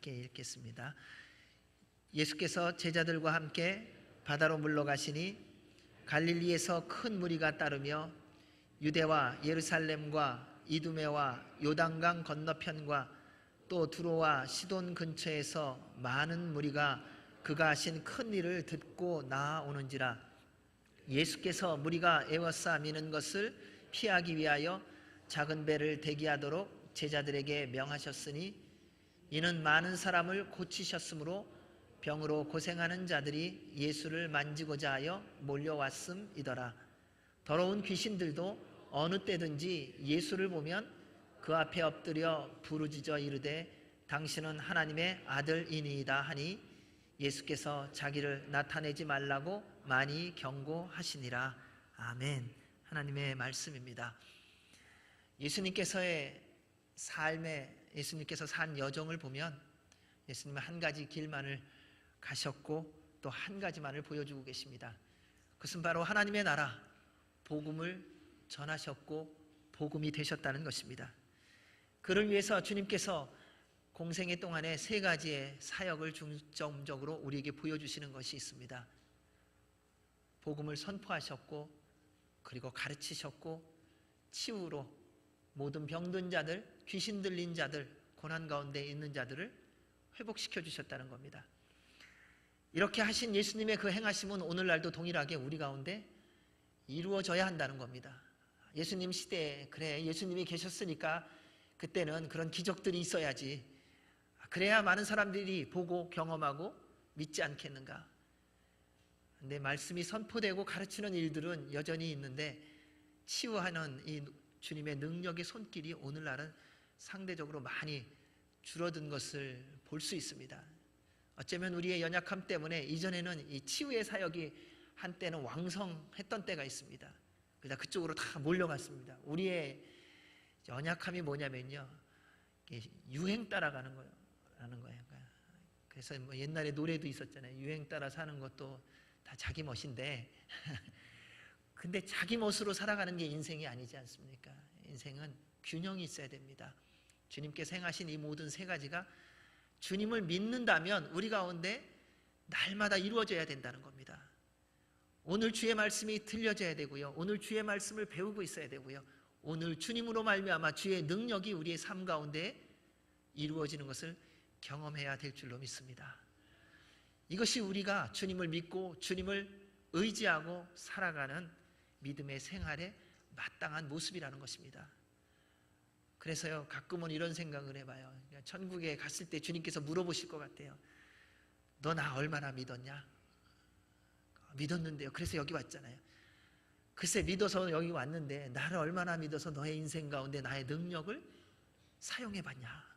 함께 읽겠습니다. 예수께서 제자들과 함께 바다로 물러가시니 갈릴리에서 큰 무리가 따르며 유대와 예루살렘과 이두메와 요단강 건너편과 또 두로와 시돈 근처에서 많은 무리가 그가 하신 큰 일을 듣고 나아오는지라. 예수께서 무리가 에워싸 미는 것을 피하기 위하여 작은 배를 대기하도록 제자들에게 명하셨으니 이는 많은 사람을 고치셨으므로 병으로 고생하는 자들이 예수를 만지고자 하여 몰려왔음이더라. 더러운 귀신들도 어느 때든지 예수를 보면 그 앞에 엎드려 부르짖어 이르되 당신은 하나님의 아들이니이다 하니 예수께서 자기를 나타내지 말라고 많이 경고하시니라. 아멘. 하나님의 말씀입니다. 예수님께서의 삶에 예수님께서 산 여정을 보면 예수님은 한 가지 길만을 가셨고 또 한 가지만을 보여주고 계십니다. 그것은 바로 하나님의 나라, 복음을 전하셨고 복음이 되셨다는 것입니다. 그를 위해서 주님께서 공생애 동안에 세 가지의 사역을 중점적으로 우리에게 보여주시는 것이 있습니다. 복음을 선포하셨고, 그리고 가르치셨고, 치유로 모든 병든 자들, 귀신 들린 자들, 고난 가운데 있는 자들을 회복시켜 주셨다는 겁니다. 이렇게 하신 예수님의 그 행하심은 오늘날도 동일하게 우리 가운데 이루어져야 한다는 겁니다. 예수님 시대에 그래 예수님이 계셨으니까 그때는 그런 기적들이 있어야지, 그래야 많은 사람들이 보고 경험하고 믿지 않겠는가. 근데 말씀이 선포되고 가르치는 일들은 여전히 있는데 치유하는 이 주님의 능력의 손길이 오늘날은 상대적으로 많이 줄어든 것을 볼 수 있습니다. 어쩌면 우리의 연약함 때문에 이전에는 이 치유의 사역이 한때는 왕성했던 때가 있습니다. 그래서 그쪽으로 다 몰려갔습니다. 우리의 연약함이 뭐냐면요, 유행 따라가는 거예요. 그래서 뭐 옛날에 노래도 있었잖아요. 유행 따라 사는 것도 다 자기 멋인데 근데 자기 멋으로 살아가는 게 인생이 아니지 않습니까? 인생은 균형이 있어야 됩니다. 주님께서 행하신 이 모든 세 가지가 주님을 믿는다면 우리 가운데 날마다 이루어져야 된다는 겁니다. 오늘 주의 말씀이 들려져야 되고요, 오늘 주의 말씀을 배우고 있어야 되고요, 오늘 주님으로 말미암아 주의 능력이 우리의 삶 가운데 이루어지는 것을 경험해야 될 줄로 믿습니다. 이것이 우리가 주님을 믿고 주님을 의지하고 살아가는 믿음의 생활의 마땅한 모습이라는 것입니다. 그래서요, 가끔은 이런 생각을 해봐요. 천국에 갔을 때 주님께서 물어보실 것 같아요. 너 나 얼마나 믿었냐? 믿었는데요. 그래서 여기 왔잖아요. 글쎄 믿어서 여기 왔는데 나를 얼마나 믿어서 너의 인생 가운데 나의 능력을 사용해봤냐?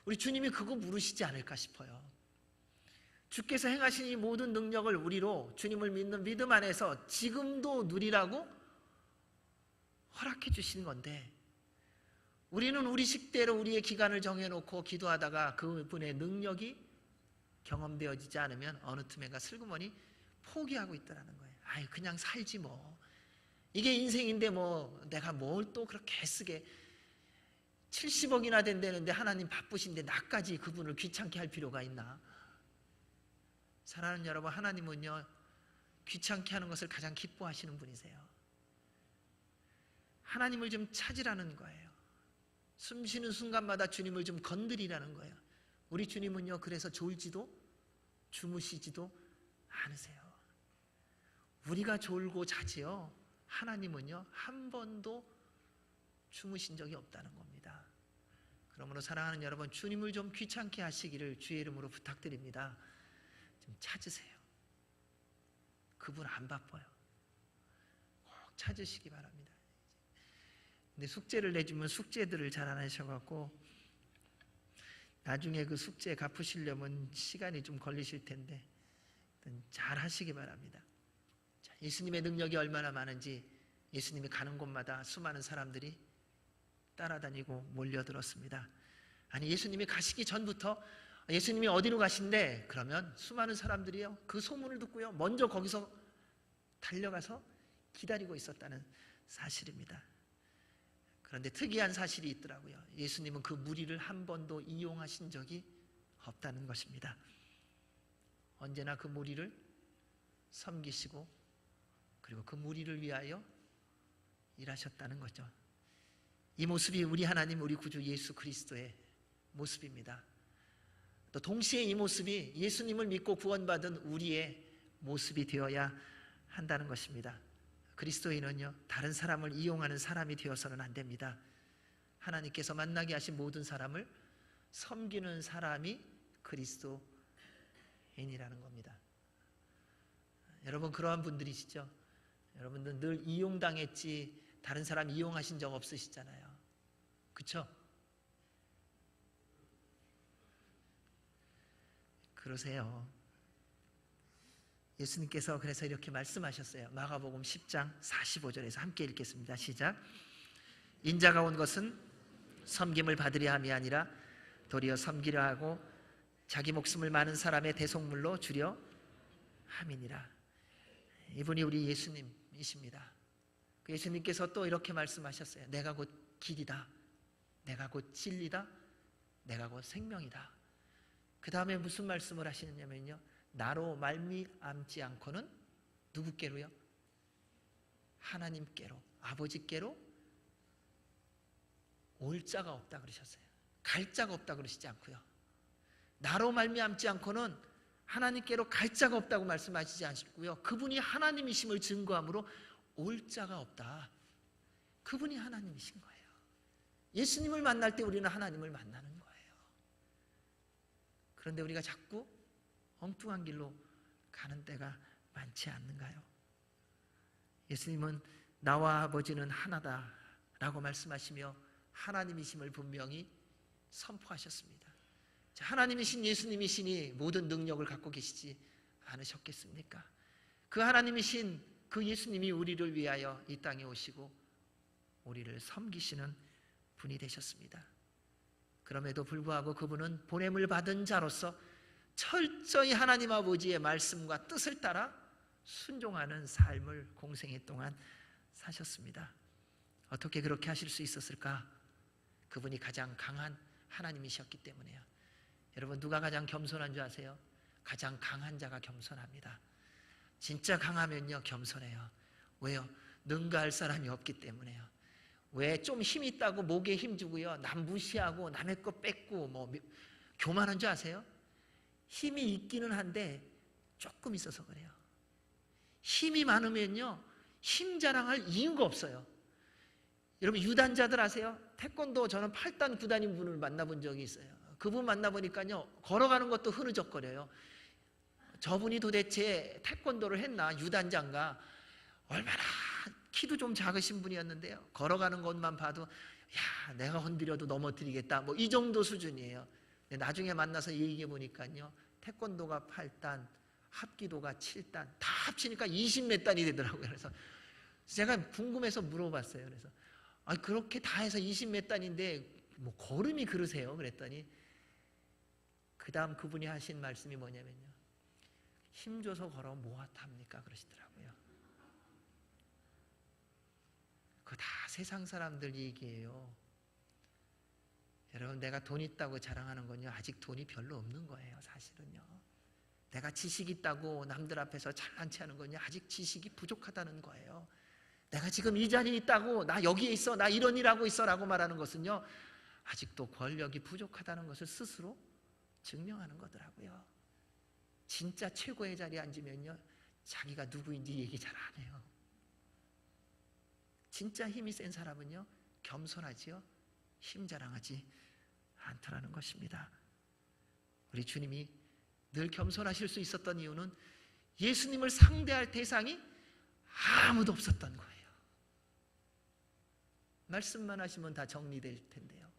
우리 주님이 그거 물으시지 않을까 싶어요. 주께서 행하신 이 모든 능력을 우리로 주님을 믿는 믿음 안에서 지금도 누리라고 허락해 주시는 건데, 우리는 우리 식대로 우리의 기간을 정해놓고 기도하다가 그분의 능력이 경험되어지지 않으면 어느 틈엔가 슬그머니 포기하고 있다는 거예요. 아이 그냥 살지 뭐, 이게 인생인데 뭐 내가 뭘 또 그렇게 애쓰게, 70억이나 된다는데 하나님 바쁘신데 나까지 그분을 귀찮게 할 필요가 있나? 사랑하는 여러분, 하나님은요 귀찮게 하는 것을 가장 기뻐하시는 분이세요. 하나님을 좀 찾으라는 거예요. 숨 쉬는 순간마다 주님을 좀 건드리라는 거예요. 우리 주님은요 그래서 졸지도 주무시지도 않으세요. 우리가 졸고 자지요, 하나님은요 한 번도 주무신 적이 없다는 겁니다. 그러므로 사랑하는 여러분, 주님을 좀 귀찮게 하시기를 주의 이름으로 부탁드립니다. 좀 찾으세요. 그분 안 바빠요. 꼭 찾으시기 바랍니다. 근데 숙제를 내주면 숙제들을 잘 안 하셔갖고 나중에 그 숙제 갚으시려면 시간이 좀 걸리실 텐데 잘 하시기 바랍니다. 자, 예수님의 능력이 얼마나 많은지 예수님이 가는 곳마다 수많은 사람들이 따라다니고 몰려들었습니다. 아니 예수님이 가시기 전부터 예수님이 어디로 가신대? 그러면 수많은 사람들이요 그 소문을 듣고요 먼저 거기서 달려가서 기다리고 있었다는 사실입니다. 그런데 특이한 사실이 있더라고요. 예수님은 그 무리를 한 번도 이용하신 적이 없다는 것입니다. 언제나 그 무리를 섬기시고 그리고 그 무리를 위하여 일하셨다는 거죠. 이 모습이 우리 하나님 우리 구주 예수 그리스도의 모습입니다. 또 동시에 이 모습이 예수님을 믿고 구원받은 우리의 모습이 되어야 한다는 것입니다. 그리스도인은요, 다른 사람을 이용하는 사람이 되어서는 안 됩니다. 하나님께서 만나게 하신 모든 사람을 섬기는 사람이 그리스도인이라는 겁니다. 여러분 그러한 분들이시죠? 여러분들 늘 이용당했지 다른 사람 이용하신 적 없으시잖아요. 그렇죠? 그러세요. 예수님께서 그래서 이렇게 말씀하셨어요. 마가복음 10장 45절에서 함께 읽겠습니다. 시작. 인자가 온 것은 섬김을 받으려 함이 아니라 도리어 섬기려 하고 자기 목숨을 많은 사람의 대속물로 주려 함이니라. 이분이 우리 예수님이십니다. 그 예수님께서 또 이렇게 말씀하셨어요. 내가 곧 길이다, 내가 곧 진리다, 내가 곧 생명이다. 그 다음에 무슨 말씀을 하시느냐면요, 나로 말미암지 않고는 누구께로요? 하나님께로, 아버지께로 올 자가 없다 그러셨어요. 갈 자가 없다 그러시지 않고요. 나로 말미암지 않고는 하나님께로 갈 자가 없다고 말씀하시지 않고요. 그분이 하나님이심을 증거함으로 올 자가 없다. 그분이 하나님이신 거예요. 예수님을 만날 때 우리는 하나님을 만나는 거예요. 그런데 우리가 자꾸 엉뚱한 길로 가는 때가 많지 않는가요? 예수님은 나와 아버지는 하나다라고 말씀하시며 하나님이심을 분명히 선포하셨습니다. 하나님이신 예수님이시니 모든 능력을 갖고 계시지 않으셨겠습니까? 그 하나님이신 그 예수님이 우리를 위하여 이 땅에 오시고 우리를 섬기시는 분이 되셨습니다. 그럼에도 불구하고 그분은 보냄을 받은 자로서 철저히 하나님 아버지의 말씀과 뜻을 따라 순종하는 삶을 공생애 동안 사셨습니다. 어떻게 그렇게 하실 수 있었을까? 그분이 가장 강한 하나님이셨기 때문에요. 여러분 누가 가장 겸손한 줄 아세요? 가장 강한 자가 겸손합니다. 진짜 강하면요 겸손해요. 왜요? 능가할 사람이 없기 때문에요. 왜? 좀 힘 있다고 목에 힘주고요 남 무시하고 남의 거 뺏고 뭐 교만한 줄 아세요? 힘이 있기는 한데 조금 있어서 그래요. 힘이 많으면요 힘 자랑할 이유가 없어요. 여러분 유단자들 아세요? 태권도 저는 8단 9단인 분을 만나본 적이 있어요. 그분 만나보니까요 걸어가는 것도 흐느적거려요. 저분이 도대체 태권도를 했나 유단자인가, 얼마나 키도 좀 작으신 분이었는데요 걸어가는 것만 봐도 야 내가 건드려도 넘어뜨리겠다 뭐 이 정도 수준이에요. 나중에 만나서 얘기해 보니까요 태권도가 8단 합기도가 7단 다 합치니까 20몇 단이 되더라고요. 그래서 제가 궁금해서 물어봤어요. 그래서 그렇게 다 해서 20몇 단인데 뭐 걸음이 그러세요? 그랬더니 그 다음 그분이 하신 말씀이 뭐냐면요 힘줘서 걸어 뭐하답니까? 그러시더라고요. 그거 다 세상 사람들 얘기예요. 여러분 내가 돈 있다고 자랑하는 건요 아직 돈이 별로 없는 거예요. 사실은요 내가 지식 있다고 남들 앞에서 잘난 체 하는 건요 아직 지식이 부족하다는 거예요. 내가 지금 이 자리에 있다고 나 여기에 있어 나 이런 일 하고 있어 라고 말하는 것은요 아직도 권력이 부족하다는 것을 스스로 증명하는 거더라고요. 진짜 최고의 자리에 앉으면요 자기가 누구인지 얘기 잘 안 해요. 진짜 힘이 센 사람은요 겸손하지요 힘 자랑하지 않더라는 것입니다. 우리 주님이 늘 겸손하실 수 있었던 이유는 예수님을 상대할 대상이 아무도 없었던 거예요. 말씀만 하시면 다 정리될 텐데요.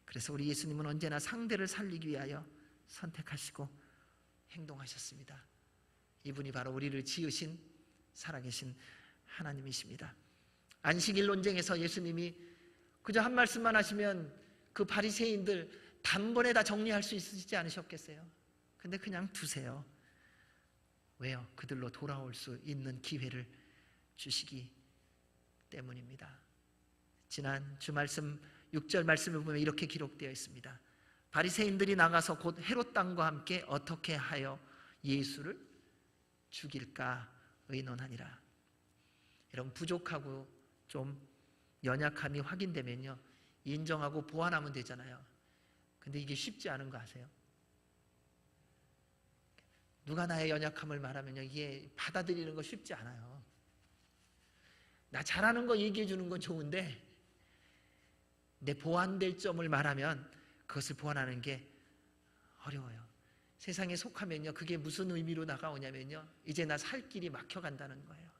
그래서 우리 예수님은 언제나 상대를 살리기 위하여 선택하시고 행동하셨습니다. 이분이 바로 우리를 지으신 살아계신 하나님이십니다. 안식일 논쟁에서 예수님이 그저 한 말씀만 하시면 그 바리새인들 단번에 다 정리할 수 있으시지 않으셨겠어요? 근데 그냥 두세요. 왜요? 그들로 돌아올 수 있는 기회를 주시기 때문입니다. 지난 주 말씀 6절 말씀을 보면 이렇게 기록되어 있습니다. 바리새인들이 나가서 곧 헤롯 당과 함께 어떻게 하여 예수를 죽일까 의논하니라. 여러분, 부족하고 좀 연약함이 확인되면요, 인정하고 보완하면 되잖아요. 근데 이게 쉽지 않은 거 아세요? 누가 나의 연약함을 말하면요, 이게 받아들이는 거 쉽지 않아요. 나 잘하는 거 얘기해 주는 건 좋은데 내 보완될 점을 말하면 그것을 보완하는 게 어려워요. 세상에 속하면요, 그게 무슨 의미로 다가오냐면요, 이제 나 살 길이 막혀간다는 거예요.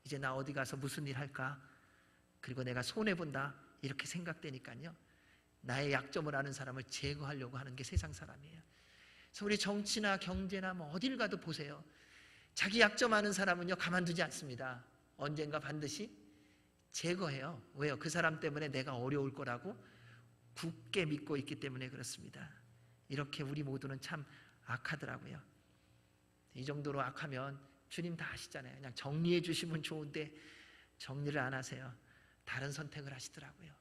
이제 나 어디 가서 무슨 일 할까? 그리고 내가 손해본다, 이렇게 생각되니까요, 나의 약점을 아는 사람을 제거하려고 하는 게 세상 사람이에요. 그래서 우리 정치나 경제나 뭐 어딜 가도 보세요. 자기 약점 아는 사람은요, 가만두지 않습니다. 언젠가 반드시 제거해요. 왜요? 그 사람 때문에 내가 어려울 거라고 굳게 믿고 있기 때문에 그렇습니다. 이렇게 우리 모두는 참 악하더라고요. 이 정도로 악하면 주님 다 아시잖아요. 그냥 정리해 주시면 좋은데 정리를 안 하세요. 다른 선택을 하시더라고요.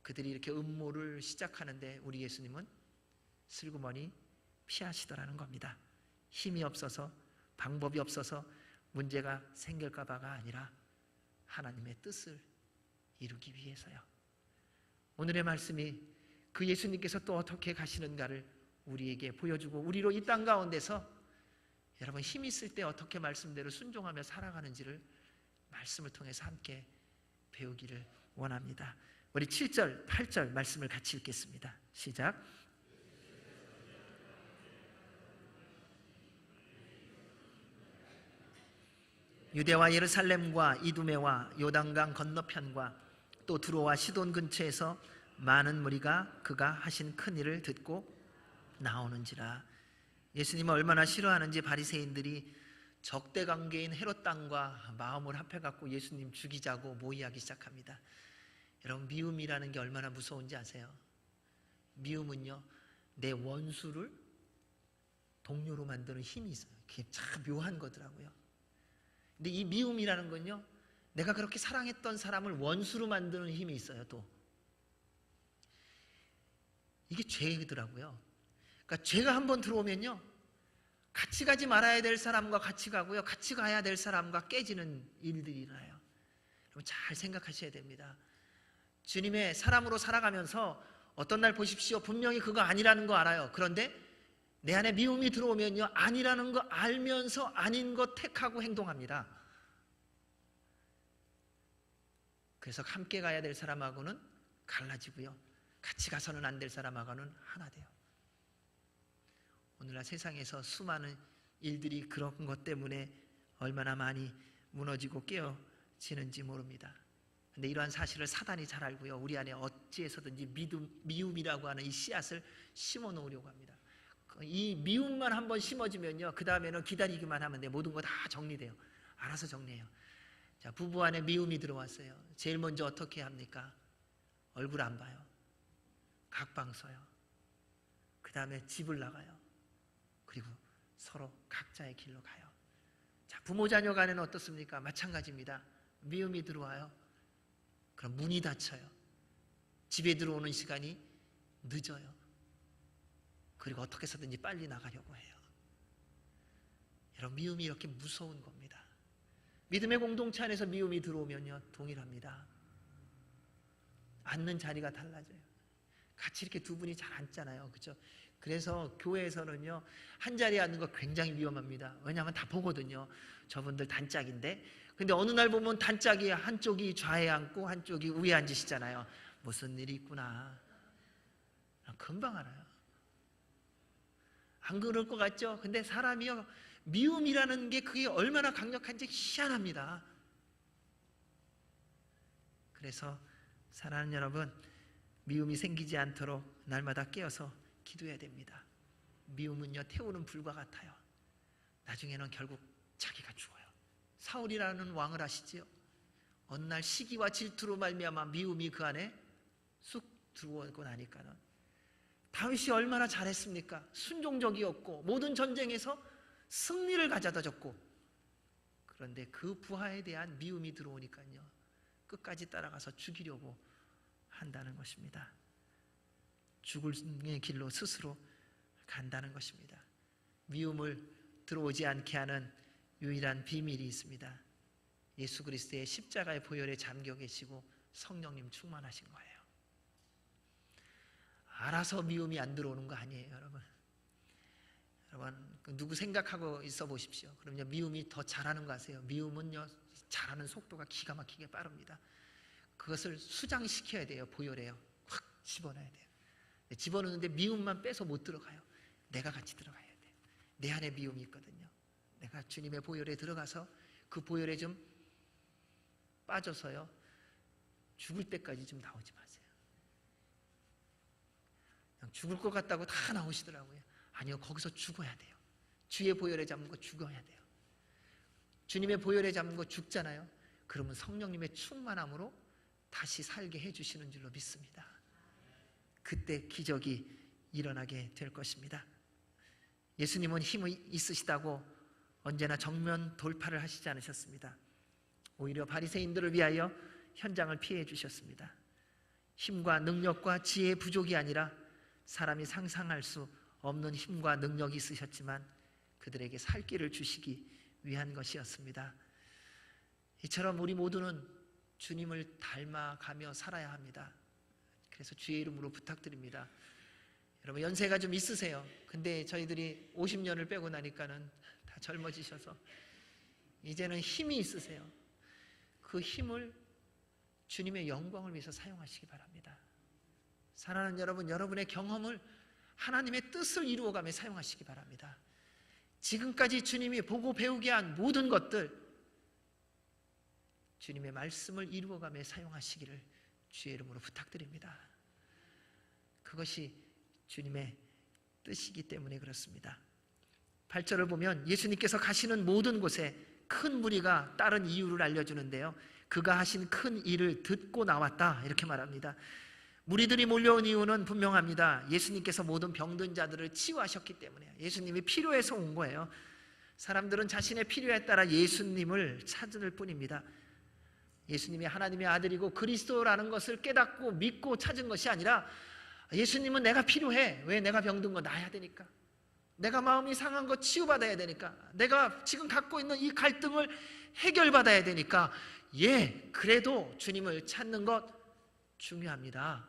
그들이 이렇게 음모를 시작하는데 우리 예수님은 슬그머니 피하시더라는 겁니다. 힘이 없어서, 방법이 없어서 문제가 생길까 봐가 아니라 하나님의 뜻을 이루기 위해서요. 오늘의 말씀이 그 예수님께서 또 어떻게 가시는가를 우리에게 보여주고, 우리로 이 땅 가운데서 여러분 힘 있을 때 어떻게 말씀대로 순종하며 살아가는지를 말씀을 통해서 함께 배우기를 원합니다. 우리 7절, 8절 말씀을 같이 읽겠습니다. 시작. 유대와 예루살렘과 이두메와 요단강 건너편과 또 두로와 시돈 근처에서 많은 무리가 그가 하신 큰 일을 듣고 나오는지라. 예수님을 얼마나 싫어하는지 바리새인들이 적대 관계인 헤롯 당과 마음을 합해갖고 예수님 죽이자고 모의하기 시작합니다. 여러분, 미움이라는 게 얼마나 무서운지 아세요? 미움은요, 내 원수를 동료로 만드는 힘이 있어요. 그게 참 묘한 거더라고요. 근데 이 미움이라는 건요, 내가 그렇게 사랑했던 사람을 원수로 만드는 힘이 있어요. 또 이게 죄더라고요. 그러니까 죄가 한번 들어오면요, 같이 가지 말아야 될 사람과 같이 가고요, 같이 가야 될 사람과 깨지는 일들이 일어나요. 여러분, 잘 생각하셔야 됩니다. 주님의 사람으로 살아가면서 어떤 날 보십시오, 분명히 그거 아니라는 거 알아요. 그런데 내 안에 미움이 들어오면요, 아니라는 거 알면서 아닌 거 택하고 행동합니다. 그래서 함께 가야 될 사람하고는 갈라지고요, 같이 가서는 안 될 사람하고는 하나 돼요. 오늘날 세상에서 수많은 일들이 그런 것 때문에 얼마나 많이 무너지고 깨어지는지 모릅니다. 근데 이러한 사실을 사단이 잘 알고요, 우리 안에 어찌해서든지 미움이라고 하는 이 씨앗을 심어 놓으려고 합니다. 이 미움만 한번 심어지면요, 그 다음에는 기다리기만 하면 돼. 모든 거 다 정리돼요. 알아서 정리해요. 자, 부부 안에 미움이 들어왔어요. 제일 먼저 어떻게 합니까? 얼굴 안 봐요. 각방 써요. 그 다음에 집을 나가요. 그리고 서로 각자의 길로 가요. 자, 부모 자녀 간에는 어떻습니까? 마찬가지입니다. 미움이 들어와요. 그럼 문이 닫혀요. 집에 들어오는 시간이 늦어요. 그리고 어떻게 해서든지 빨리 나가려고 해요. 여러분, 미움이 이렇게 무서운 겁니다. 믿음의 공동체 안에서 미움이 들어오면요, 동일합니다. 앉는 자리가 달라져요. 같이 이렇게 두 분이 잘 앉잖아요. 그렇죠? 그래서 교회에서는요, 한 자리에 앉는 거 굉장히 위험합니다. 왜냐하면 다 보거든요. 저분들 단짝인데. 근데 어느 날 보면 단짝이 한쪽이 좌에 앉고 한쪽이 우에 앉으시잖아요. 무슨 일이 있구나. 금방 알아요. 안 그럴 것 같죠? 근데 사람이요, 미움이라는 게 그게 얼마나 강력한지 희한합니다. 그래서 사랑하는 여러분, 미움이 생기지 않도록 날마다 깨어서 기도해야 됩니다. 미움은요, 태우는 불과 같아요. 나중에는 결국 자기가 죽어요. 사울이라는 왕을 아시지요? 어느 날 시기와 질투로 말미암아 미움이 그 안에 쑥 들어오고 나니까는 다윗이 얼마나 잘했습니까? 순종적이었고 모든 전쟁에서 승리를 가져다 줬고, 그런데 그 부하에 대한 미움이 들어오니까요, 끝까지 따라가서 죽이려고 한다는 것입니다. 죽음의 길로 스스로 간다는 것입니다. 미움을 들어오지 않게 하는 유일한 비밀이 있습니다. 예수 그리스도의 십자가의 보혈에 잠겨 계시고 성령님 충만하신 거예요. 알아서 미움이 안 들어오는 거 아니에요, 여러분. 여러분, 누구 생각하고 있어 보십시오. 그럼요, 미움이 더 잘하는 거 아세요? 미움은요, 잘하는 속도가 기가 막히게 빠릅니다. 그것을 수장시켜야 돼요. 보혈에요. 확 집어넣어야 돼요. 집어넣는데 미움만 빼서 못 들어가요. 내가 같이 들어가야 돼요. 내 안에 미움이 있거든요. 내가 주님의 보혈에 들어가서 그 보혈에 좀 빠져서요, 죽을 때까지 좀 나오지 마세요. 그냥 죽을 것 같다고 다 나오시더라고요. 아니요, 거기서 죽어야 돼요. 주의 보혈에 잡는 거 죽어야 돼요. 주님의 보혈에 잡는 거 죽잖아요. 그러면 성령님의 충만함으로 다시 살게 해주시는 줄로 믿습니다. 그때 기적이 일어나게 될 것입니다. 예수님은 힘이 있으시다고 언제나 정면 돌파를 하시지 않으셨습니다. 오히려 바리새인들을 위하여 현장을 피해 주셨습니다. 힘과 능력과 지혜의 부족이 아니라 사람이 상상할 수 없는 힘과 능력이 있으셨지만 그들에게 살 길을 주시기 위한 것이었습니다. 이처럼 우리 모두는 주님을 닮아가며 살아야 합니다. 그래서 주의 이름으로 부탁드립니다. 여러분, 연세가 좀 있으세요. 근데 저희들이 50년을 빼고 나니까는 다 젊어지셔서 이제는 힘이 있으세요. 그 힘을 주님의 영광을 위해서 사용하시기 바랍니다. 사랑하는 여러분, 여러분의 경험을 하나님의 뜻을 이루어가며 사용하시기 바랍니다. 지금까지 주님이 보고 배우게 한 모든 것들, 주님의 말씀을 이루어가며 사용하시기를 주의 이름으로 부탁드립니다. 그것이 주님의 뜻이기 때문에 그렇습니다. 8절을 보면 예수님께서 가시는 모든 곳에 큰 무리가 따른 이유를 알려주는데요, 그가 하신 큰 일을 듣고 나왔다, 이렇게 말합니다. 무리들이 몰려온 이유는 분명합니다. 예수님께서 모든 병든 자들을 치유하셨기 때문에, 예수님이 필요해서 온 거예요. 사람들은 자신의 필요에 따라 예수님을 찾을 뿐입니다. 예수님이 하나님의 아들이고 그리스도라는 것을 깨닫고 믿고 찾은 것이 아니라, 예수님은 내가 필요해. 왜? 내가 병든 거 나아야 되니까. 내가 마음이 상한 거 치유받아야 되니까. 내가 지금 갖고 있는 이 갈등을 해결받아야 되니까. 그래도 주님을 찾는 것 중요합니다.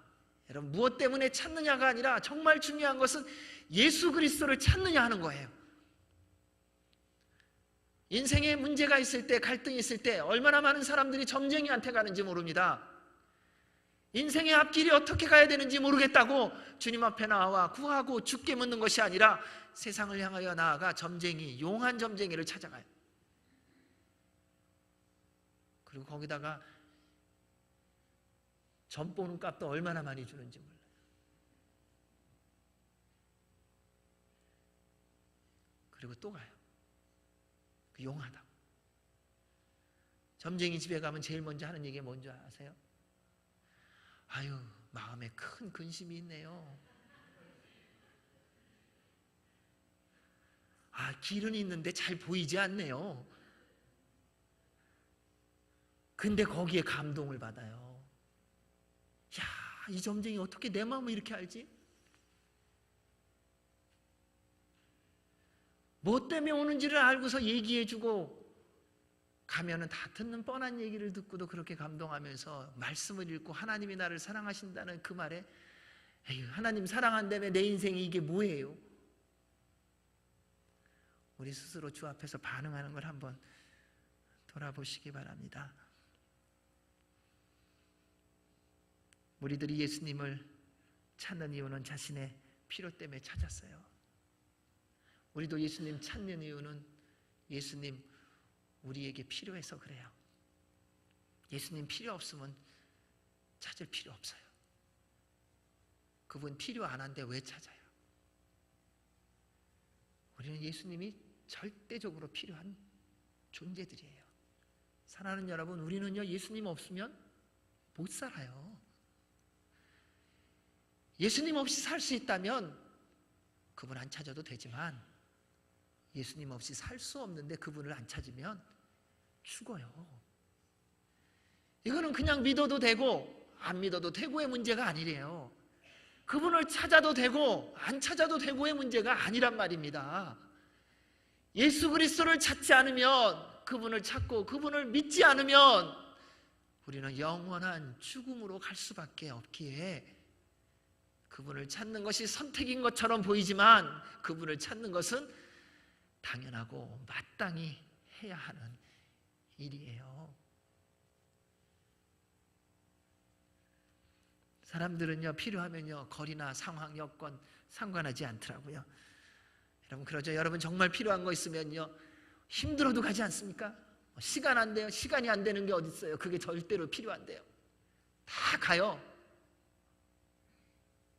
여러분, 무엇 때문에 찾느냐가 아니라 정말 중요한 것은 예수 그리스도를 찾느냐 하는 거예요. 인생에 문제가 있을 때, 갈등이 있을 때 얼마나 많은 사람들이 점쟁이한테 가는지 모릅니다. 인생의 앞길이 어떻게 가야 되는지 모르겠다고 주님 앞에 나와 구하고 죽게 묻는 것이 아니라 세상을 향하여 나아가 점쟁이, 용한 점쟁이를 찾아가요. 그리고 거기다가 점 보는 값도 얼마나 많이 주는지 몰라요. 그리고 또 가요. 그 용하다고. 점쟁이 집에 가면 제일 먼저 하는 얘기가 뭔지 아세요? 아유, 마음에 큰 근심이 있네요. 길은 있는데 잘 보이지 않네요. 근데 거기에 감동을 받아요. 이 점쟁이 어떻게 내 마음을 이렇게 알지? 뭐 때문에 오는지를 알고서 얘기해주고 가면은 다 듣는 뻔한 얘기를 듣고도 그렇게 감동하면서 말씀을 읽고 하나님이 나를 사랑하신다는 그 말에, 하나님 사랑한다며 내 인생이 이게 뭐예요? 우리 스스로 주 앞에서 반응하는 걸 한번 돌아보시기 바랍니다. 우리들이 예수님을 찾는 이유는 자신의 필요 때문에 찾았어요. 우리도 예수님 찾는 이유는 예수님 우리에게 필요해서 그래요. 예수님 필요 없으면 찾을 필요 없어요. 그분 필요 안 한데 왜 찾아요? 우리는 예수님이 절대적으로 필요한 존재들이에요. 사랑하는 여러분, 우리는요, 예수님 없으면 못 살아요. 예수님 없이 살 수 있다면 그분 안 찾아도 되지만, 예수님 없이 살 수 없는데 그분을 안 찾으면 죽어요. 이거는 그냥 믿어도 되고 안 믿어도 되고의 문제가 아니래요. 그분을 찾아도 되고 안 찾아도 되고의 문제가 아니란 말입니다. 예수 그리스도를 찾지 않으면, 그분을 찾고 그분을 믿지 않으면 우리는 영원한 죽음으로 갈 수밖에 없기에, 그분을 찾는 것이 선택인 것처럼 보이지만 그분을 찾는 것은 당연하고 마땅히 해야 하는 일이에요. 사람들은요, 필요하면요 거리나 상황, 여건 상관하지 않더라고요. 여러분 그러죠? 여러분 정말 필요한 거 있으면요 힘들어도 가지 않습니까? 시간 안 돼요. 시간이 안 되는 게 어디 있어요? 그게 절대로 필요한데요. 다 가요.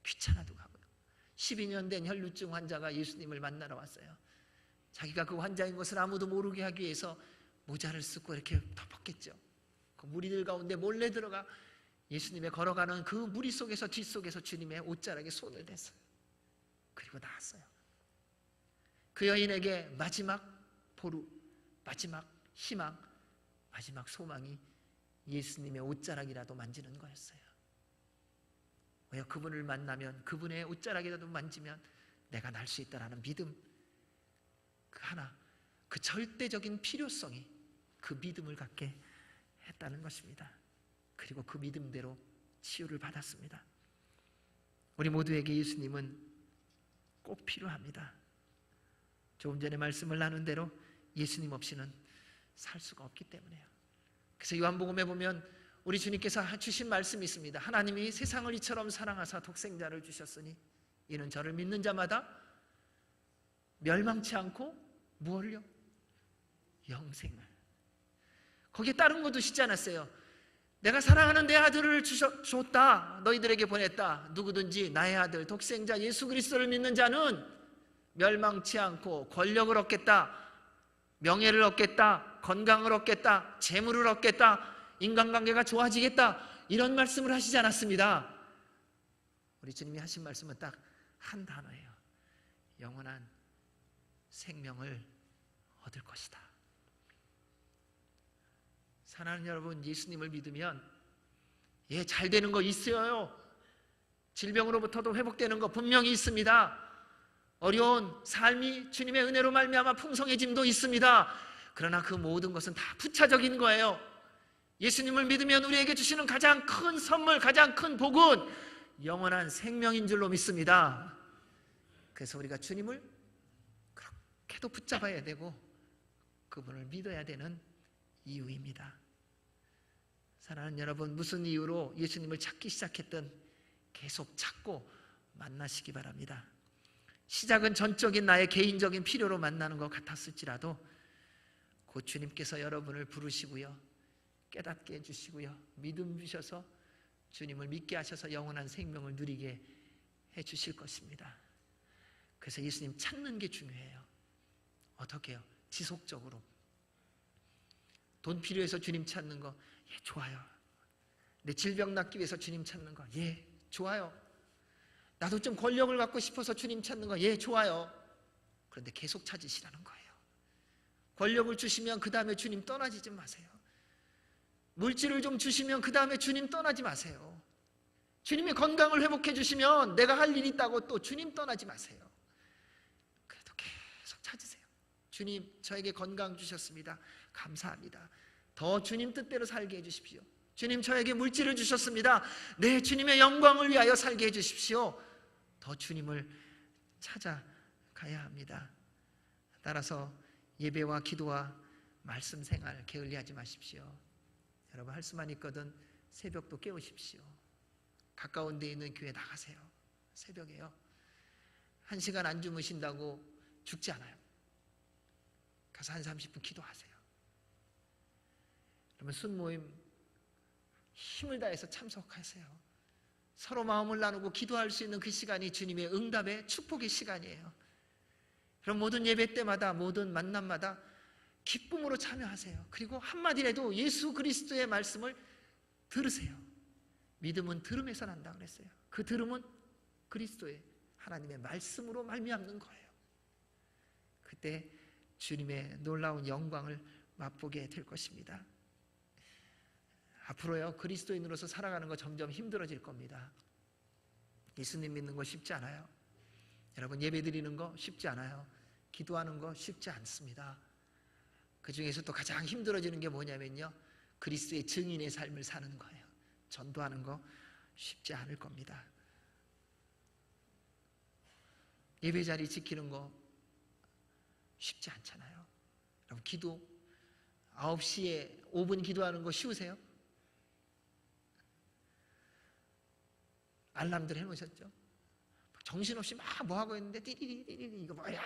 귀찮아도 가고요. 12년 된 혈루증 환자가 예수님을 만나러 왔어요. 자기가 그 환자인 것을 아무도 모르게 하기 위해서 모자를 쓰고 이렇게 덮었겠죠. 그 무리들 가운데 몰래 들어가 예수님의 걸어가는 그 무리 속에서, 뒷속에서 주님의 옷자락에 손을 댔어요. 그리고 나왔어요. 그 여인에게 마지막 보루, 마지막 희망, 마지막 소망이 예수님의 옷자락이라도 만지는 거였어요. 왜요? 그분을 만나면, 그분의 옷자락이라도 만지면 내가 날 수 있다라는 믿음, 그 하나, 그 절대적인 필요성이 그 믿음을 갖게 했다는 것입니다. 그리고 그 믿음대로 치유를 받았습니다. 우리 모두에게 예수님은 꼭 필요합니다. 조금 전에 말씀을 나눈 대로 예수님 없이는 살 수가 없기 때문에요. 그래서 요한복음에 보면 우리 주님께서 주신 말씀이 있습니다. 하나님이 세상을 이처럼 사랑하사 독생자를 주셨으니 이는 저를 믿는 자마다 멸망치 않고 무엇을요? 영생을. 거기에 다른 거 두시지 않았어요. 내가 사랑하는 내 아들을 줬다, 너희들에게 보냈다. 누구든지 나의 아들 독생자 예수 그리스도를 믿는 자는 멸망치 않고 권력을 얻겠다, 명예를 얻겠다, 건강을 얻겠다, 재물을 얻겠다, 인간관계가 좋아지겠다, 이런 말씀을 하시지 않았습니다. 우리 주님이 하신 말씀은 딱 한 단어예요. 영원한 생명을 얻을 것이다. 사랑하는 여러분, 예수님을 믿으면 잘 되는 거 있어요. 질병으로부터도 회복되는 거 분명히 있습니다. 어려운 삶이 주님의 은혜로 말미암아 풍성해짐도 있습니다. 그러나 그 모든 것은 다 부차적인 거예요. 예수님을 믿으면 우리에게 주시는 가장 큰 선물, 가장 큰 복은 영원한 생명인 줄로 믿습니다. 그래서 우리가 주님을 그렇게도 붙잡아야 되고 그분을 믿어야 되는 이유입니다. 사랑하는 여러분, 무슨 이유로 예수님을 찾기 시작했든 계속 찾고 만나시기 바랍니다. 시작은 전적인 나의 개인적인 필요로 만나는 것 같았을지라도 곧 주님께서 여러분을 부르시고요, 깨닫게 해주시고요, 믿음 주셔서 주님을 믿게 하셔서 영원한 생명을 누리게 해주실 것입니다. 그래서 예수님 찾는 게 중요해요. 어떻게 해요? 지속적으로. 돈 필요해서 주님 찾는 거, 좋아요. 내 질병 낫기 위해서 주님 찾는 거, 좋아요. 나도 좀 권력을 갖고 싶어서 주님 찾는 거, 좋아요. 그런데 계속 찾으시라는 거예요. 권력을 주시면 그 다음에 주님 떠나지 좀 마세요. 물질을 좀 주시면 그 다음에 주님 떠나지 마세요. 주님이 건강을 회복해 주시면 내가 할 일이 있다고 또 주님 떠나지 마세요. 그래도 계속 찾으세요. 주님, 저에게 건강 주셨습니다. 감사합니다. 더 주님 뜻대로 살게 해주십시오. 주님, 저에게 물질을 주셨습니다. 네, 주님의 영광을 위하여 살게 해주십시오. 더 주님을 찾아가야 합니다. 따라서 예배와 기도와 말씀 생활 게을리하지 마십시오. 여러분, 할 수만 있거든 새벽도 깨우십시오. 가까운 데 있는 교회 나가세요. 새벽에요. 1시간 안 주무신다고 죽지 않아요. 가서 한 30분 기도하세요. 그러면 순모임 힘을 다해서 참석하세요. 서로 마음을 나누고 기도할 수 있는 그 시간이 주님의 응답의 축복의 시간이에요. 그럼 모든 예배 때마다, 모든 만남마다 기쁨으로 참여하세요. 그리고 한마디라도 예수 그리스도의 말씀을 들으세요. 믿음은 들음에서 난다 그랬어요. 그 들음은 그리스도의 하나님의 말씀으로 말미암는 거예요. 그때 주님의 놀라운 영광을 맛보게 될 것입니다. 앞으로요, 그리스도인으로서 살아가는 거 점점 힘들어질 겁니다. 예수님 믿는 거 쉽지 않아요. 여러분, 예배 드리는 거 쉽지 않아요. 기도하는 거 쉽지 않습니다. 그 중에서 또 가장 힘들어지는 게 뭐냐면요, 그리스도의 증인의 삶을 사는 거예요. 전도하는 거 쉽지 않을 겁니다. 예배 자리 지키는 거 쉽지 않잖아요. 여러분, 기도 9시에 5분 기도하는 거 쉬우세요? 알람들 해놓으셨죠? 정신없이 막 뭐하고 있는데 띠리리리리 이거 뭐야?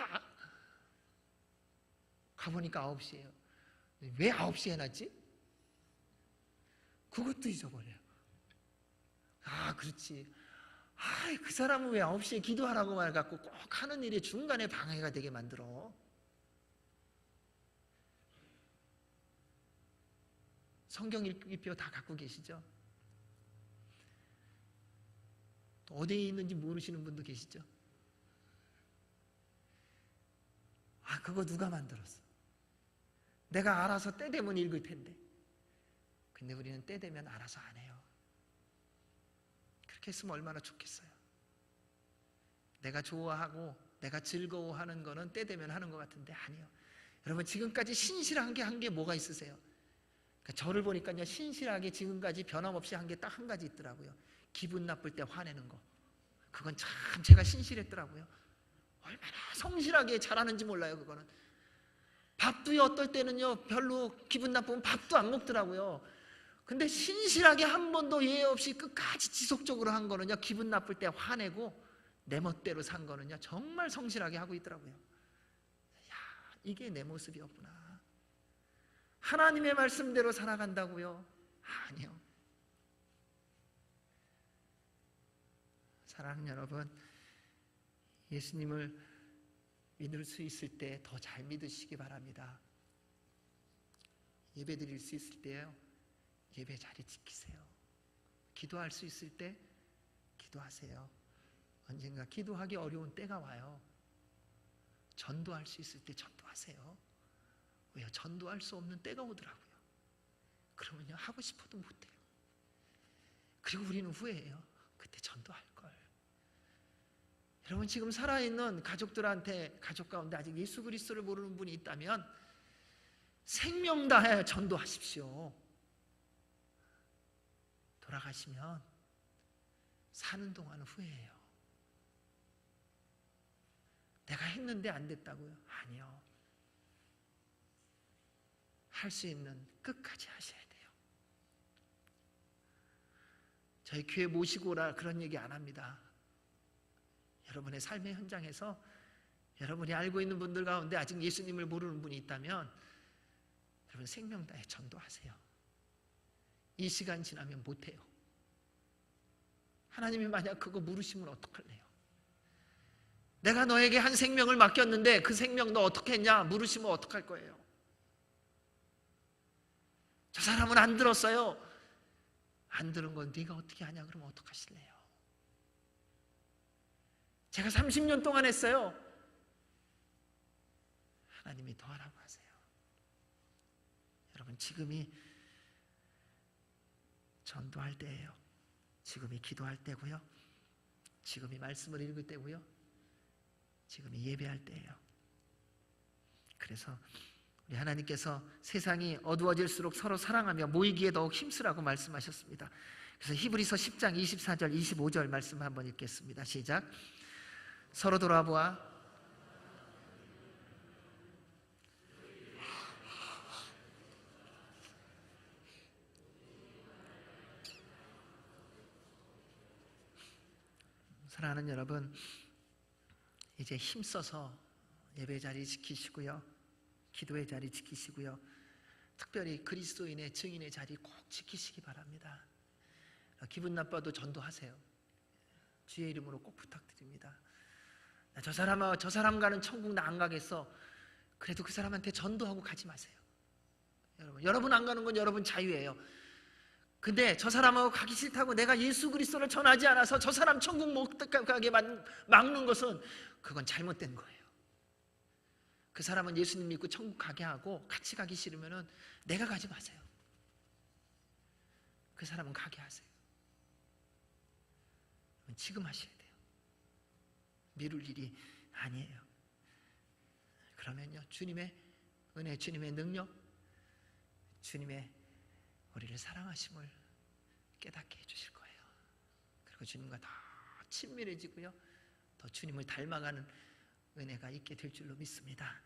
가보니까 9시예요. 왜 9시에 해놨지? 그것도 잊어버려요. 아, 그렇지. 아, 그 사람은 왜 9시에 기도하라고 말갖고 꼭 하는 일이 중간에 방해가 되게 만들어. 성경 읽기표 다 갖고 계시죠? 또 어디에 있는지 모르시는 분도 계시죠? 아, 그거 누가 만들었어? 내가 알아서 때 되면 읽을 텐데. 근데 우리는 때 되면 알아서 안 해요. 그렇게 했으면 얼마나 좋겠어요. 내가 좋아하고 내가 즐거워하는 거는 때 되면 하는 것 같은데 아니요. 여러분, 지금까지 신실한 게 한 게 뭐가 있으세요? 그러니까 저를 보니까요, 신실하게 지금까지 변함없이 한 게 딱 한 가지 있더라고요. 기분 나쁠 때 화내는 거. 그건 참 제가 신실했더라고요. 얼마나 성실하게 잘하는지 몰라요. 그거는 밥도요, 어떨 때는요 별로 기분 나쁘면 밥도 안 먹더라고요. 근데 신실하게 한 번도 예외 없이 끝까지 지속적으로 한 거는요, 기분 나쁠 때 화내고 내 멋대로 산 거는요 정말 성실하게 하고 있더라고요. 야, 이게 내 모습이었구나. 하나님의 말씀대로 살아간다고요? 아니요. 사랑하는 여러분, 예수님을 믿을 수 있을 때 더 잘 믿으시기 바랍니다. 예배 드릴 수 있을 때요, 예배 자리 지키세요. 기도할 수 있을 때 기도하세요. 언젠가 기도하기 어려운 때가 와요. 전도할 수 있을 때 전도하세요. 왜요? 전도할 수 없는 때가 오더라고요. 그러면요, 하고 싶어도 못해요. 그리고 우리는 후회해요. 그때 전도할 걸. 여러분, 지금 살아있는 가족들한테, 가족 가운데 아직 예수 그리스도를 모르는 분이 있다면 생명 다해 전도하십시오. 돌아가시면 사는 동안 후회해요. 내가 했는데 안 됐다고요? 아니요. 할 수 있는 끝까지 하셔야 돼요. 저희 교회 모시고 오라 그런 얘기 안 합니다. 여러분의 삶의 현장에서 여러분이 알고 있는 분들 가운데 아직 예수님을 모르는 분이 있다면 여러분, 생명 다해 전도하세요. 이 시간 지나면 못해요. 하나님이 만약 그거 물으시면 어떡할래요? 내가 너에게 한 생명을 맡겼는데 그 생명 너 어떻게 했냐 물으시면 어떡할 거예요? 저 사람은 안 들었어요. 안 들은 건 네가 어떻게 하냐 그러면 어떡하실래요? 제가 30년 동안 했어요. 하나님이 더 하라고 하세요. 여러분, 지금이 전도할 때예요. 지금이 기도할 때고요. 지금이 말씀을 읽을 때고요. 지금이 예배할 때예요. 그래서 우리 하나님께서 세상이 어두워질수록 서로 사랑하며 모이기에 더욱 힘쓰라고 말씀하셨습니다. 그래서 히브리서 10장 24절 25절 말씀 한번 읽겠습니다. 시작. 서로 돌아보아 사랑하는 여러분, 이제 힘써서 예배 자리 지키시고요, 기도의 자리 지키시고요, 특별히 그리스도인의 증인의 자리 꼭 지키시기 바랍니다. 기분 나빠도 전도하세요. 주의 이름으로 꼭 부탁드립니다. 저 사람과는 천국 나 안 가겠어. 그래도 그 사람한테 전도하고 가지 마세요. 여러분 안 가는 건 여러분 자유예요. 근데 저 사람하고 가기 싫다고 내가 예수 그리스도를 전하지 않아서 저 사람 천국 못 가게 막는 것은 그건 잘못된 거예요. 그 사람은 예수님 믿고 천국 가게 하고 같이 가기 싫으면은 내가 가지 마세요. 그 사람은 가게 하세요. 지금 하셔야 돼요. 미룰 일이 아니에요. 그러면요, 주님의 은혜, 주님의 능력, 주님의 우리를 사랑하심을 깨닫게 해주실 거예요. 그리고 주님과 더 친밀해지고요, 더 주님을 닮아가는 은혜가 있게 될 줄로 믿습니다.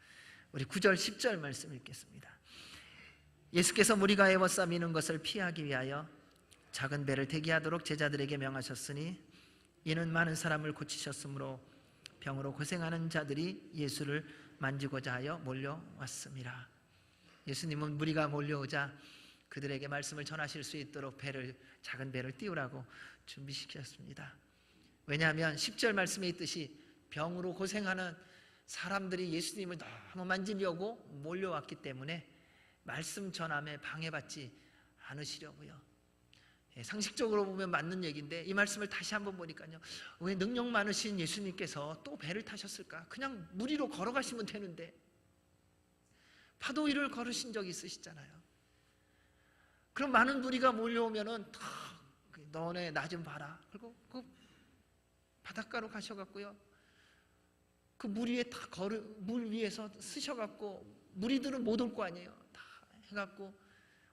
우리 9절 10절 말씀 읽겠습니다. 예수께서 무리가 에워싸미는 것을 피하기 위하여 작은 배를 대기하도록 제자들에게 명하셨으니 이는 많은 사람을 고치셨으므로 병으로 고생하는 자들이 예수를 만지고자 하여 몰려왔습니다. 예수님은 무리가 몰려오자 그들에게 말씀을 전하실 수 있도록 작은 배를 띄우라고 준비시켰습니다. 왜냐하면 10절 말씀에 있듯이 병으로 고생하는 사람들이 예수님을 너무 만지려고 몰려왔기 때문에 말씀 전함에 방해받지 않으시려고요. 상식적으로 보면 맞는 얘기인데 이 말씀을 다시 한번 보니까요, 왜 능력 많으신 예수님께서 또 배를 타셨을까? 그냥 물 위로 걸어가시면 되는데, 파도 위를 걸으신 적이 있으시잖아요. 그럼 많은 무리가 몰려오면은 너네 나 좀 봐라. 그리고 그 바닷가로 가셔갖고요, 그 물 위에서 쓰셔갖고 무리들은 못 올 거 아니에요. 다 해갖고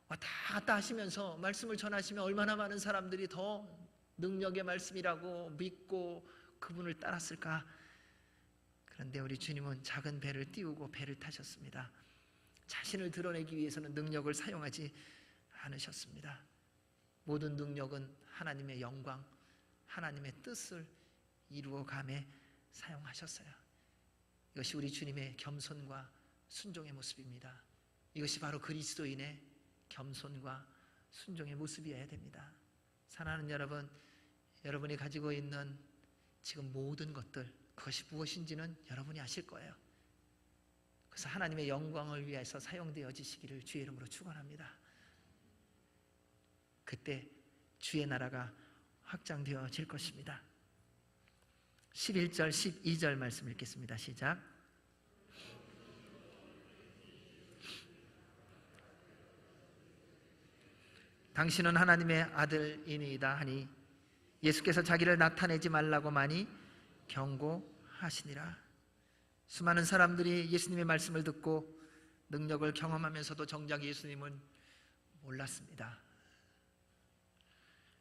왔다 갔다 하시면서 말씀을 전하시면 얼마나 많은 사람들이 더 능력의 말씀이라고 믿고 그분을 따랐을까. 그런데 우리 주님은 작은 배를 띄우고 배를 타셨습니다. 자신을 드러내기 위해서는 능력을 사용하지 않으셨습니다. 모든 능력은 하나님의 영광, 하나님의 뜻을 이루어감에 사용하셨어요. 이것이 우리 주님의 겸손과 순종의 모습입니다. 이것이 바로 그리스도인의 겸손과 순종의 모습이어야 됩니다. 사랑하는 여러분, 여러분이 가지고 있는 지금 모든 것들, 그것이 무엇인지는 여러분이 아실 거예요. 그래서 하나님의 영광을 위해서 사용되어지시기를 주의 이름으로 축원합니다. 그때 주의 나라가 확장되어질 것입니다. 11절 12절 말씀 읽겠습니다. 시작. 당신은 하나님의 아들이니이다 하니 예수께서 자기를 나타내지 말라고 많이 경고하시니라. 수많은 사람들이 예수님의 말씀을 듣고 능력을 경험하면서도 정작 예수님은 몰랐습니다.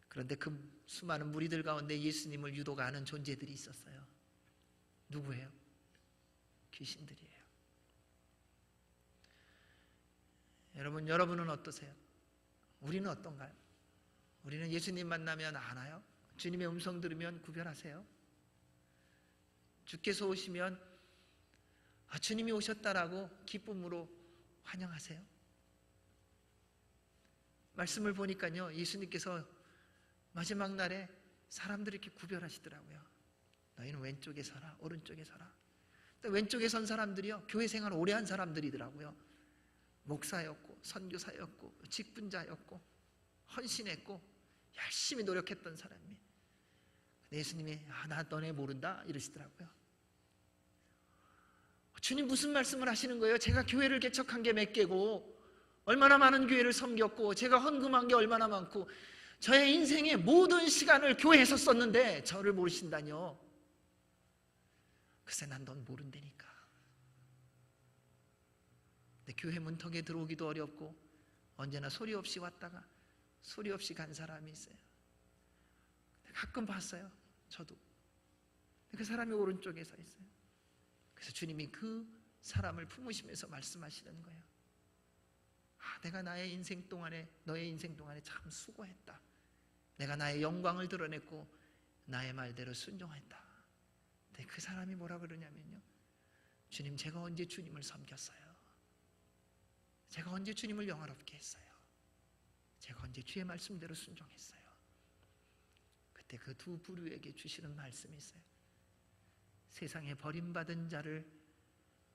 그런데 그 수많은 무리들 가운데 예수님을 유독 아는 존재들이 있었어요. 누구예요? 귀신들이에요. 여러분은 어떠세요? 우리는 어떤가요? 우리는 예수님 만나면 아나요? 주님의 음성 들으면 구별하세요? 주께서 오시면 주님이 오셨다라고 기쁨으로 환영하세요? 말씀을 보니까요, 예수님께서 마지막 날에 사람들을 이렇게 구별하시더라고요. 너희는 왼쪽에 서라, 오른쪽에 서라. 왼쪽에 선 사람들이요, 교회 생활 오래 한 사람들이더라고요. 목사였고 선교사였고 직분자였고 헌신했고 열심히 노력했던 사람이. 예수님이 나 너네 모른다 이러시더라고요. 주님 무슨 말씀을 하시는 거예요? 제가 교회를 개척한 게 몇 개고 얼마나 많은 교회를 섬겼고 제가 헌금한 게 얼마나 많고 저의 인생의 모든 시간을 교회에서 썼는데 저를 모르신다뇨. 글쎄 난 넌 모른다니까. 근데 교회 문턱에 들어오기도 어렵고 언제나 소리 없이 왔다가 소리 없이 간 사람이 있어요. 가끔 봤어요. 저도. 그 사람이 오른쪽에 서 있어요. 그래서 주님이 그 사람을 품으시면서 말씀하시는 거예요. 내가 나의 인생 동안에 너의 인생 동안에 참 수고했다. 내가 나의 영광을 드러냈고 나의 말대로 순종했다. 근데 그 사람이 뭐라 그러냐면요, 주님 제가 언제 주님을 섬겼어요? 제가 언제 주님을 영화롭게 했어요? 제가 언제 주의 말씀대로 순종했어요? 그때 그 두 부류에게 주시는 말씀이 있어요. 세상에 버림받은 자를,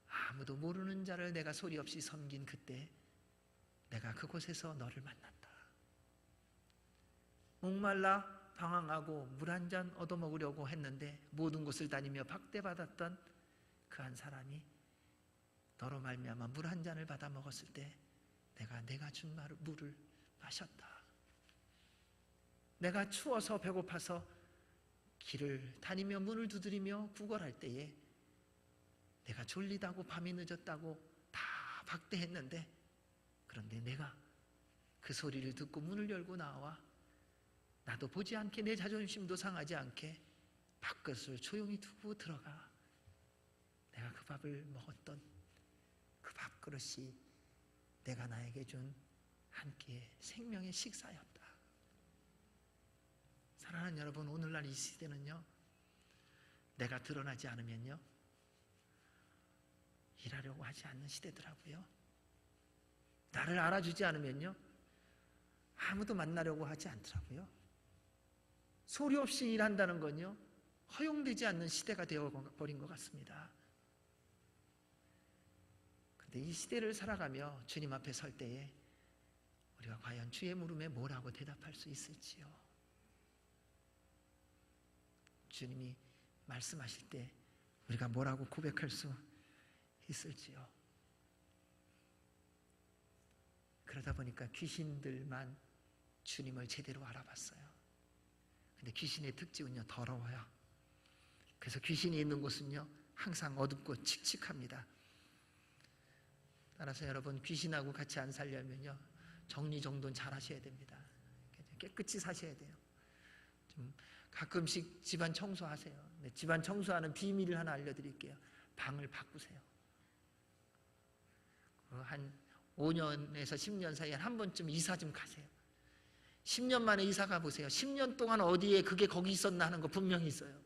아무도 모르는 자를 내가 소리 없이 섬긴 그때 내가 그곳에서 너를 만났다. 목말라 방황하고 물 한 잔 얻어먹으려고 했는데 모든 곳을 다니며 박대받았던 그 한 사람이 너로 말미암아 물 한 잔을 받아 먹었을 때 내가 준 물을 마셨다. 내가 추워서 배고파서 길을 다니며 문을 두드리며 구걸할 때에 내가 졸리다고 밤이 늦었다고 다 박대했는데, 그런데 내가 그 소리를 듣고 문을 열고 나와 나도 보지 않게 내 자존심도 상하지 않게 밥그릇을 조용히 두고 들어가 내가 그 밥을 먹었던 그 밥그릇이 내가 나에게 준 한 끼의 생명의 식사였다. 사랑하는 여러분, 오늘날 이 시대는요, 내가 드러나지 않으면요 일하려고 하지 않는 시대더라고요. 나를 알아주지 않으면요 아무도 만나려고 하지 않더라고요. 소리 없이 일한다는 건요 허용되지 않는 시대가 되어버린 것 같습니다. 그런데 이 시대를 살아가며 주님 앞에 설 때에 우리가 과연 주의 물음에 뭐라고 대답할 수 있을지요? 주님이 말씀하실 때 우리가 뭐라고 고백할 수 있을지요? 그러다 보니까 귀신들만 주님을 제대로 알아봤어요. 근데 귀신의 특징은요 더러워요. 그래서 귀신이 있는 곳은요 항상 어둡고 칙칙합니다. 따라서 여러분, 귀신하고 같이 안 살려면요 정리정돈 잘 하셔야 됩니다. 깨끗이 사셔야 돼요. 좀 가끔씩 집안 청소하세요. 네, 집안 청소하는 비밀을 하나 알려드릴게요. 방을 바꾸세요. 한 5년에서 10년 사이에 한 번쯤 이사 좀 가세요. 10년 만에 이사 가보세요. 10년 동안 어디에 그게 거기 있었나 하는 거 분명히 있어요.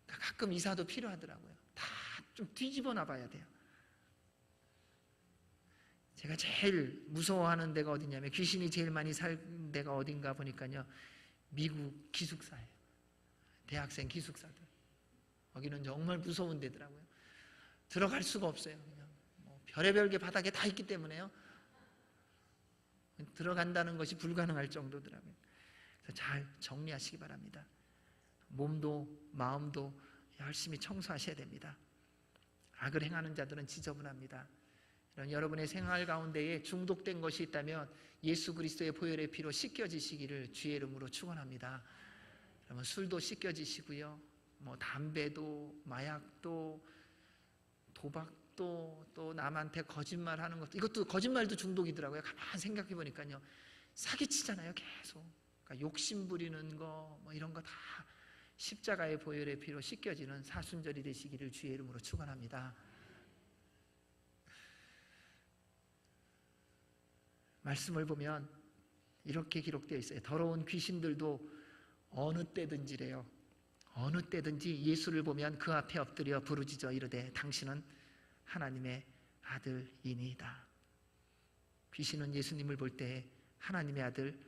가끔 이사도 필요하더라고요. 다 좀 뒤집어 놔봐야 돼요. 제가 제일 무서워하는 데가 어디냐면, 귀신이 제일 많이 살 데가 어딘가 보니까요 미국 기숙사예요. 대학생 기숙사들. 거기는 정말 무서운 데더라고요. 들어갈 수가 없어요. 그냥 별의별 게 바닥에 다 있기 때문에요 들어간다는 것이 불가능할 정도더라고요. 그래서 잘 정리하시기 바랍니다. 몸도 마음도 열심히 청소하셔야 됩니다. 악을 행하는 자들은 지저분합니다. 이런 여러분의 생활 가운데에 중독된 것이 있다면 예수 그리스도의 보혈의 피로 씻겨지시기를 주의 이름으로 축원합니다. 여러분, 술도 씻겨지시고요, 담배도, 마약도, 도박도, 또 남한테 거짓말하는 것도, 이것도 거짓말도 중독이더라고요. 가만 생각해 보니까요 사기치잖아요 계속. 그러니까 욕심 부리는 거 이런 거 다 십자가의 보혈의 피로 씻겨지는 사순절이 되시기를 주의 이름으로 축원합니다. 말씀을 보면 이렇게 기록되어 있어요. 더러운 귀신들도 어느 때든지래요. 어느 때든지 예수를 보면 그 앞에 엎드려 부르짖어 이르되 당신은 하나님의 아들이니이다. 귀신은 예수님을 볼 때 하나님의 아들,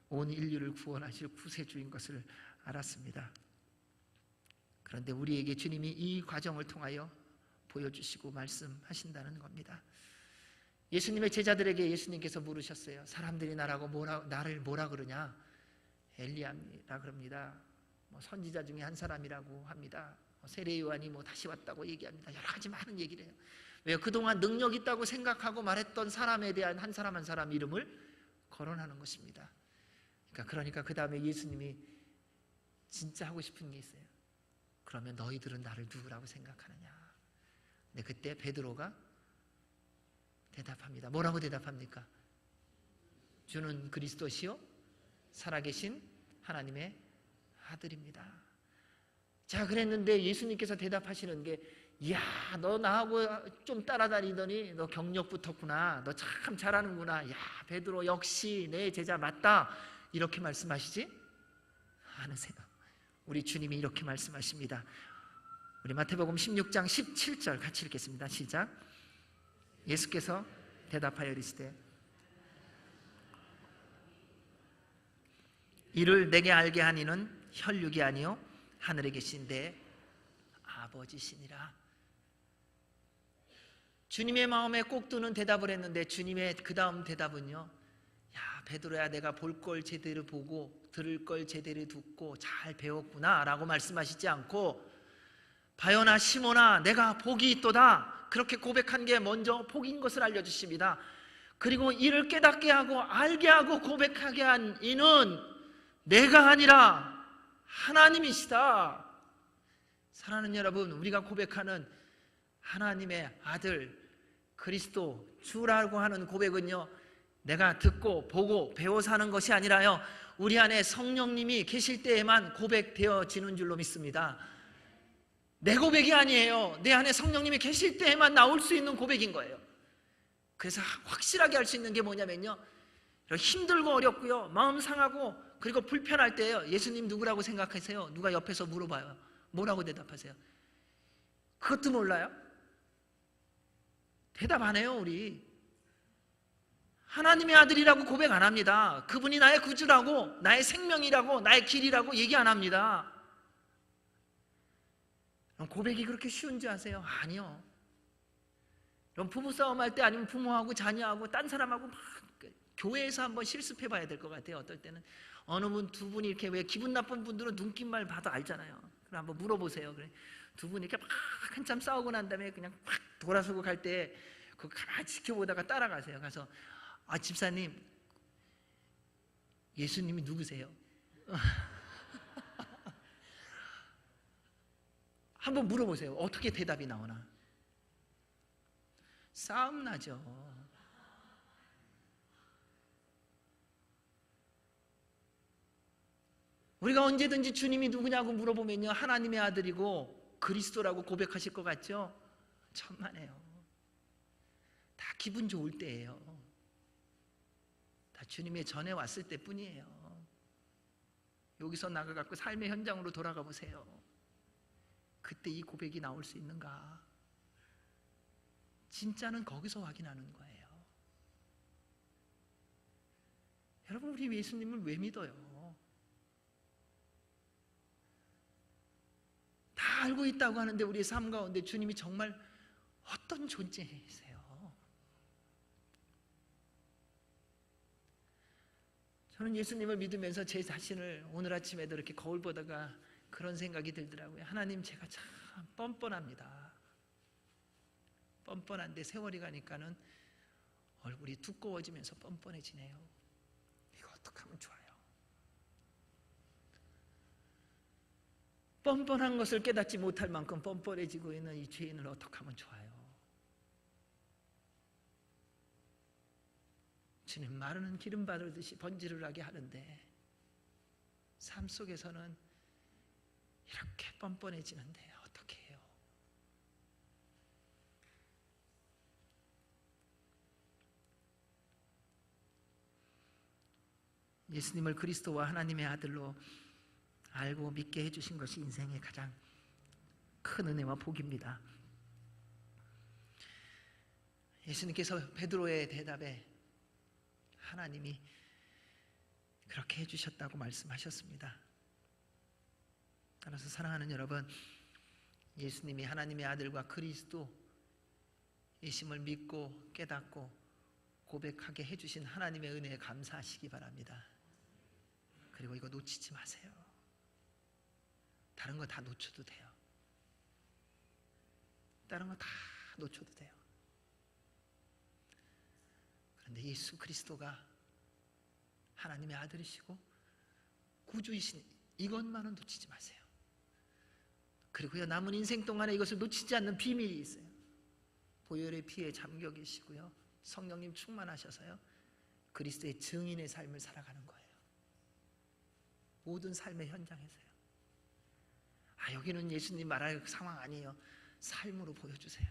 온 인류를 구원하실 구세주인 것을 알았습니다. 그런데 우리에게 주님이 이 과정을 통하여 보여주시고 말씀하신다는 겁니다. 예수님의 제자들에게 예수님께서 물으셨어요. 사람들이 나를 뭐라 그러냐? 엘리야라 그럽니다. 선지자 중에 한 사람이라고 합니다. 세례 요한이 다시 왔다고 얘기합니다. 여러 가지 많은 얘기를 해요. 왜요? 그동안 능력 있다고 생각하고 말했던 사람에 대한 한 사람 한 사람 이름을 거론하는 것입니다. 그러니까 그 다음에 예수님이 진짜 하고 싶은 게 있어요. 그러면 너희들은 나를 누구라고 생각하느냐? 근데 그때 베드로가 대답합니다. 뭐라고 대답합니까? 주는 그리스도시요 살아계신 하나님의 아들입니다. 자, 그랬는데 예수님께서 대답하시는 게, 이야, 너 나하고 좀 따라다니더니 너 경력 붙었구나. 너 참 잘하는구나. 야, 베드로 역시 내 제자 맞다. 이렇게 말씀하시지 않으세요. 우리 주님이 이렇게 말씀하십니다. 우리 마태복음 16장 17절 같이 읽겠습니다. 시작. 예수께서 대답하여 이르시되 이를 내게 알게 한 이는 혈육이 아니요 하늘에 계신 내 아버지시니라. 주님의 마음에 꼭 드는 대답을 했는데 주님의 그 다음 대답은요, 야 베드로야, 내가 볼 걸 제대로 보고 들을 걸 제대로 듣고 잘 배웠구나 라고 말씀하시지 않고, 바요나 시몬아 내가 복이 있도다, 그렇게 고백한 게 먼저 복인 것을 알려주십니다. 그리고 이를 깨닫게 하고 알게 하고 고백하게 한 이는 내가 아니라 하나님이시다. 사랑하는 여러분, 우리가 고백하는 하나님의 아들 그리스도 주라고 하는 고백은요, 내가 듣고 보고 배워서 하는 것이 아니라요, 우리 안에 성령님이 계실 때에만 고백되어지는 줄로 믿습니다. 내 고백이 아니에요. 내 안에 성령님이 계실 때에만 나올 수 있는 고백인 거예요. 그래서 확실하게 할 수 있는 게 뭐냐면요, 힘들고 어렵고요, 마음 상하고 그리고 불편할 때예요, 예수님 누구라고 생각하세요? 누가 옆에서 물어봐요. 뭐라고 대답하세요? 그것도 몰라요? 대답 안 해요. 우리 하나님의 아들이라고 고백 안 합니다. 그분이 나의 구주라고, 나의 생명이라고, 나의 길이라고 얘기 안 합니다. 고백이 그렇게 쉬운지 아세요? 아니요. 그럼 부부싸움 할 때, 아니면 부모하고 자녀하고 딴 사람하고 막 교회에서 한번 실습해 봐야 될 것 같아요. 어떨 때는 어느 분 두 분이 이렇게, 왜 기분 나쁜 분들은 눈빛만 봐도 알잖아요. 그럼 한번 물어보세요. 그래, 두 분이 이렇게 막 한참 싸우고 난 다음에 그냥 확 돌아서고 갈 때 그 가만히 지켜보다가 따라가세요. 가서, 아, 집사님, 예수님이 누구세요? 한번 물어보세요. 어떻게 대답이 나오나? 싸움 나죠. 우리가 언제든지 주님이 누구냐고 물어보면요, 하나님의 아들이고 그리스도라고 고백하실 것 같죠? 천만에요. 다 기분 좋을 때예요. 다 주님의 전에 왔을 때뿐이에요. 여기서 나가갖고 삶의 현장으로 돌아가 보세요. 그때 이 고백이 나올 수 있는가? 진짜는 거기서 확인하는 거예요. 여러분, 우리 예수님을 왜 믿어요? 다 알고 있다고 하는데 우리의 삶 가운데 주님이 정말 어떤 존재이세요? 저는 예수님을 믿으면서 제 자신을 오늘 아침에도 이렇게 거울 보다가 그런 생각이 들더라고요. 하나님, 제가 참 뻔뻔합니다. 뻔뻔한데 세월이 가니까는 얼굴이 두꺼워지면서 뻔뻔해지네요. 이거 어떻게 하면 좋아요? 뻔뻔한 것을 깨닫지 못할 만큼 뻔뻔해지고 있는 이 죄인을 어떻게 하면 좋아요? 주님, 마르는 기름 바르듯이 번지르르하게 하는데 삶 속에서는 이렇게 뻔뻔해지는데 어떻게 해요? 예수님을 그리스도와 하나님의 아들로 알고 믿게 해주신 것이 인생의 가장 큰 은혜와 복입니다. 예수님께서 베드로의 대답에 하나님이 그렇게 해주셨다고 말씀하셨습니다. 따라서 사랑하는 여러분, 예수님이 하나님의 아들과 그리스도이심을 믿고 깨닫고 고백하게 해주신 하나님의 은혜에 감사하시기 바랍니다. 그리고 이거 놓치지 마세요. 다른 거 다 놓쳐도 돼요. 다른 거 다 놓쳐도 돼요. 그런데 예수 그리스도가 하나님의 아들이시고 구주이신 이것만은 놓치지 마세요. 그리고요, 남은 인생 동안에 이것을 놓치지 않는 비밀이 있어요. 보혈의 피에 잠겨 계시고요, 성령님 충만하셔서요, 그리스도의 증인의 삶을 살아가는 거예요. 모든 삶의 현장에서요. 아, 여기는 예수님 말할 상황 아니에요. 삶으로 보여주세요.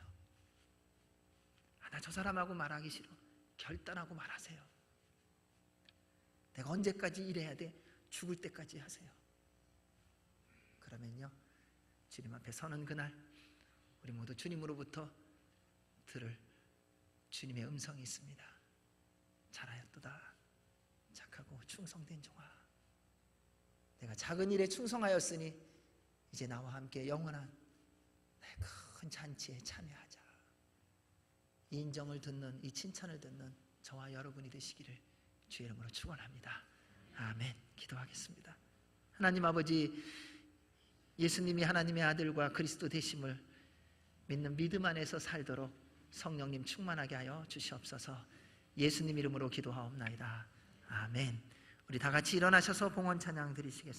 아, 나 저 사람하고 말하기 싫어. 결단하고 말하세요. 내가 언제까지 일해야 돼? 죽을 때까지 하세요. 그러면요, 주님 앞에 서는 그날 우리 모두 주님으로부터 들을 주님의 음성이 있습니다. 잘하였도다, 착하고 충성된 종아. 내가 작은 일에 충성하였으니 이제 나와 함께 영원한 나의 큰 잔치에 참여하자. 이 인정을 듣는, 이 칭찬을 듣는 저와 여러분이 되시기를 주의 이름으로 축원합니다. 아멘. 기도하겠습니다. 하나님 아버지, 예수님이 하나님의 아들과 그리스도 되심을 믿는 믿음 안에서 살도록 성령님 충만하게 하여 주시옵소서. 예수님 이름으로 기도하옵나이다. 아멘. 우리 다 같이 일어나셔서 봉헌 찬양 드리시겠습니다.